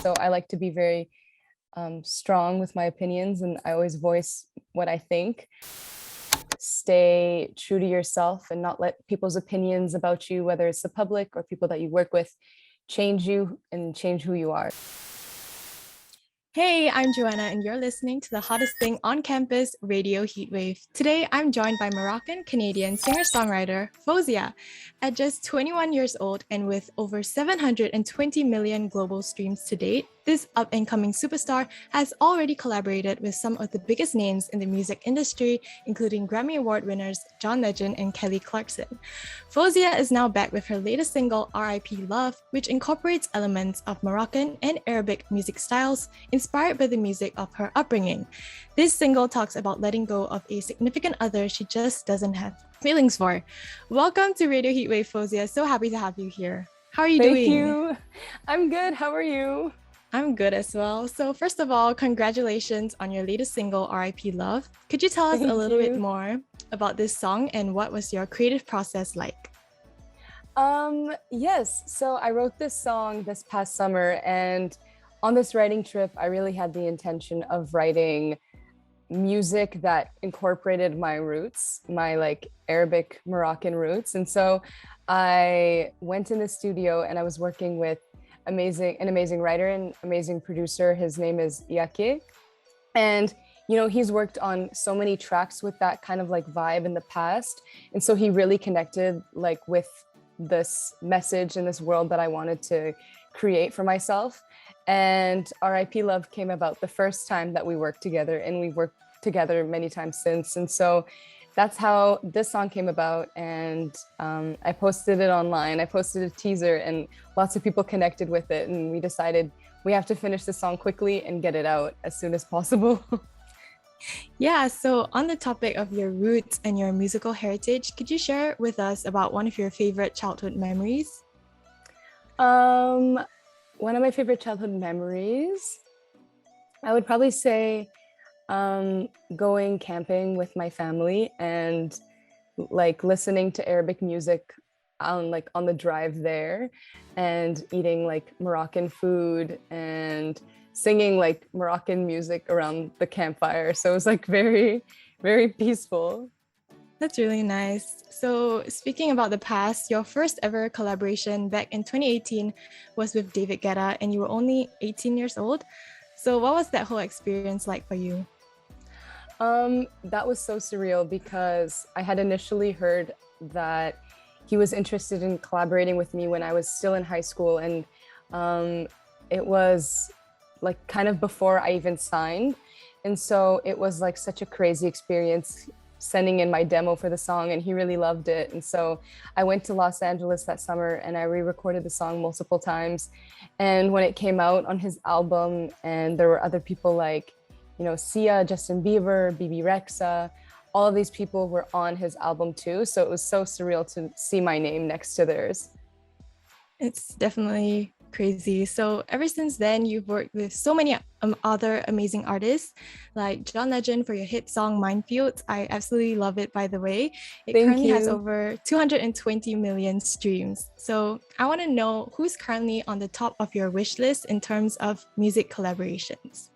so I like to be very strong with my opinions, and I always voice what I think. Stay true to yourself and not let people's opinions about you, whether it's the public or people that you work with, change you and change who you are. Hey, I'm Joanna, and you're listening to the hottest thing on campus, Radio Heatwave. Today, I'm joined by Moroccan-Canadian singer-songwriter Faouzia. At just 21 years old and with over 720 million global streams to date, this up-and-coming superstar has already collaborated with some of the biggest names in the music industry, including Grammy Award winners John Legend and Kelly Clarkson. Faouzia is now back with her latest single, RIP Love, which incorporates elements of Moroccan and Arabic music styles inspired by the music of her upbringing. This single talks about letting go of a significant other she just doesn't have feelings for. Welcome to Radio Heatwave, Faouzia. So happy to have you here. How are you doing? Thank you. I'm good. How are you? I'm good as well. So first of all, congratulations on your latest single, RIP Love. Could you tell us a little bit more about this song and what was your creative process like? Yes. So I wrote this song this past summer, and on this writing trip, I really had the intention of writing music that incorporated my roots, my Arabic Moroccan roots. And so I went in the studio and I was working with an amazing writer and amazing producer. His name is Yake. And, he's worked on so many tracks with that kind of vibe in the past. And so he really connected with this message and this world that I wanted to create for myself. And RIP Love came about the first time that we worked together, and we've worked together many times since. And so that's how this song came about, and I posted it online. I posted a teaser and lots of people connected with it, and we decided we have to finish the song quickly and get it out as soon as possible. Yeah, so on the topic of your roots and your musical heritage, could you share with us about one of your favorite childhood memories? One of my favorite childhood memories, I would probably say going camping with my family and listening to Arabic music on the drive there, and eating Moroccan food and singing Moroccan music around the campfire. So it was very, very peaceful. That's really nice. So speaking about the past, your first ever collaboration back in 2018 was with David Guetta, and you were only 18 years old. So what was that whole experience like for you? That was so surreal because I had initially heard that he was interested in collaborating with me when I was still in high school, and it was kind of before I even signed. And so it was such a crazy experience sending in my demo for the song, and he really loved it. And so I went to Los Angeles that summer and I re-recorded the song multiple times. And when it came out on his album, and there were other people Sia, Justin Bieber, BB Rexa, all of these people were on his album too. So it was so surreal to see my name next to theirs. It's definitely crazy. So ever since then, you've worked with so many other amazing artists, like John Legend for your hit song Minefields. I absolutely love it, by the way. It currently has over 220 million streams. So I want to know who's currently on the top of your wish list in terms of music collaborations.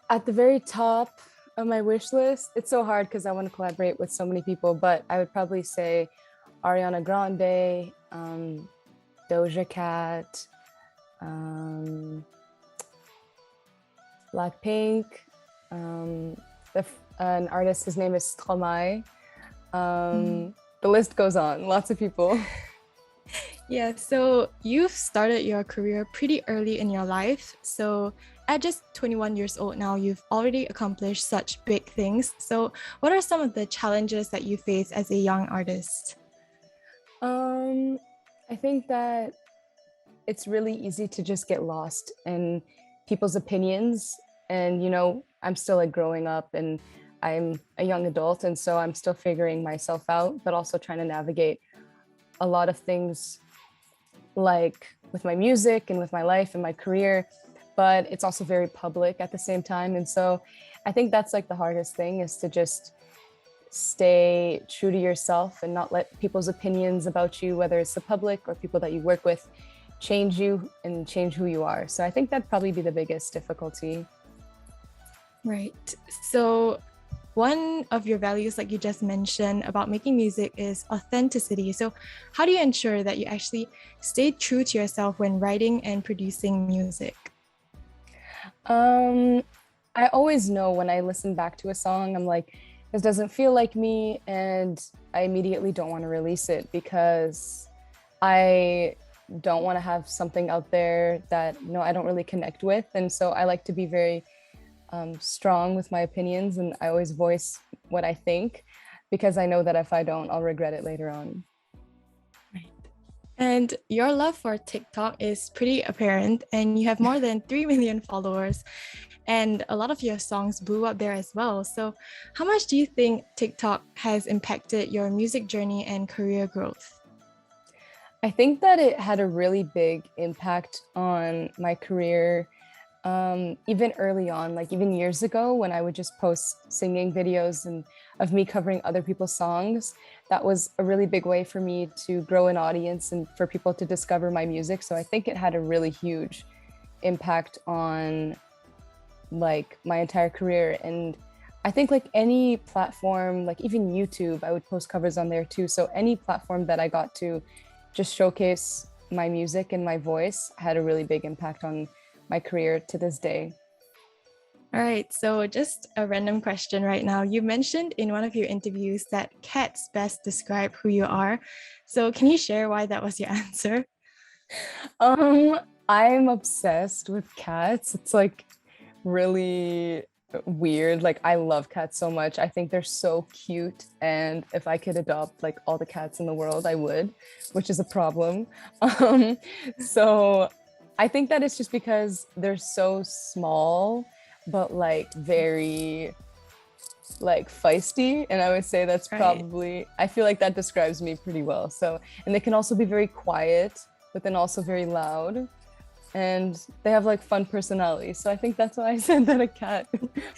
At the very top of my wish list, it's so hard because I want to collaborate with so many people, but I would probably say Ariana Grande, Doja Cat, Blackpink, an artist, his name is Stromae. The list goes on, lots of people. Yeah, so you've started your career pretty early in your life. So at just 21 years old now, you've already accomplished such big things. So what are some of the challenges that you face as a young artist? I think that it's really easy to just get lost in people's opinions. And, I'm still growing up, and I'm a young adult. And so I'm still figuring myself out, but also trying to navigate a lot of things with my music and with my life and my career, but it's also very public at the same time. And so I think that's the hardest thing, is to just stay true to yourself and not let people's opinions about you, whether it's the public or people that you work with, change you and change who you are. So I think that'd probably be the biggest difficulty. Right. So one of your values, like you just mentioned about making music, is authenticity. So how do you ensure that you actually stay true to yourself when writing and producing music? I always know when I listen back to a song, I'm like, this doesn't feel like me, and I immediately don't want to release it because I don't want to have something out there that I don't really connect with. And so I like to be very strong with my opinions, and I always voice what I think because I know that if I don't, I'll regret it later on. And your love for TikTok is pretty apparent, and you have more than 3 million followers, and a lot of your songs blew up there as well. So how much do you think TikTok has impacted your music journey and career growth? I think that it had a really big impact on my career, even early on, like even years ago when I would just post singing videos and of me covering other people's songs. That was a really big way for me to grow an audience and for people to discover my music. So I think it had a really huge impact on like my entire career. And I think like any platform, like even YouTube, I would post covers on there too. So any platform that I got to just showcase my music and my voice had a really big impact on my career to this day. All right, so just a random question right now. You mentioned in one of your interviews that cats best describe who you are. So can you share why that was your answer? I'm obsessed with cats. It's like really weird. Like I love cats so much. I think they're so cute. And if I could adopt like all the cats in the world, I would, which is a problem. Um, so I think that it's just because they're so small, but like very like feisty. And I would say that's Right. probably, I feel like that describes me pretty well. So, and they can also be very quiet, but then also very loud. And they have like fun personalities. So I think that's why I said that a cat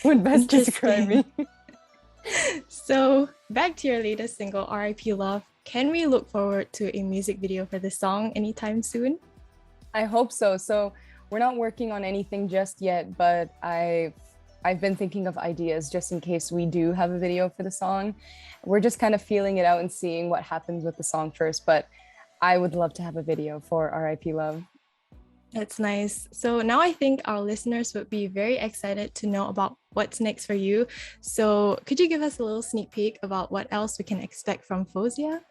would best describe me. So back to your latest single, RIP Love. Can we look forward to a music video for this song anytime soon? I hope so. So we're not working on anything just yet, but I've been thinking of ideas just in case we do have a video for the song. We're just kind of feeling it out and seeing what happens with the song first, but I would love to have a video for RIP Love. That's nice. So now I think our listeners would be very excited to know about what's next for you. So could you give us a little sneak peek about what else we can expect from FAOUZIA?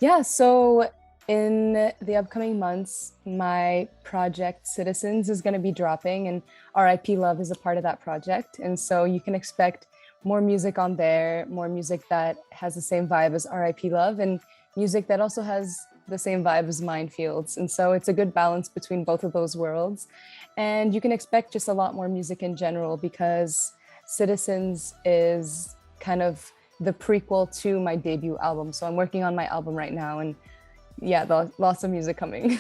Yeah, so in the upcoming months, my project Citizens is going to be dropping, and RIP Love is a part of that project. And so you can expect more music on there, more music that has the same vibe as RIP Love, and music that also has the same vibe as Minefields. And so it's a good balance between both of those worlds. And you can expect just a lot more music in general because Citizens is kind of the prequel to my debut album. So I'm working on my album right now, and yeah, lots of music coming.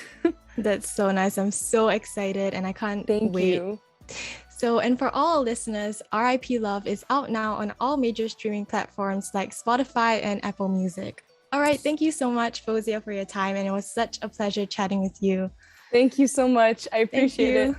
That's so nice. I'm so excited and I can't Thank wait. you. So, and for all listeners, RIP Love is out now on all major streaming platforms like Spotify and Apple Music. All right, thank you so much, FAOUZIA, for your time. And it was such a pleasure chatting with you. Thank you so much. I appreciate it.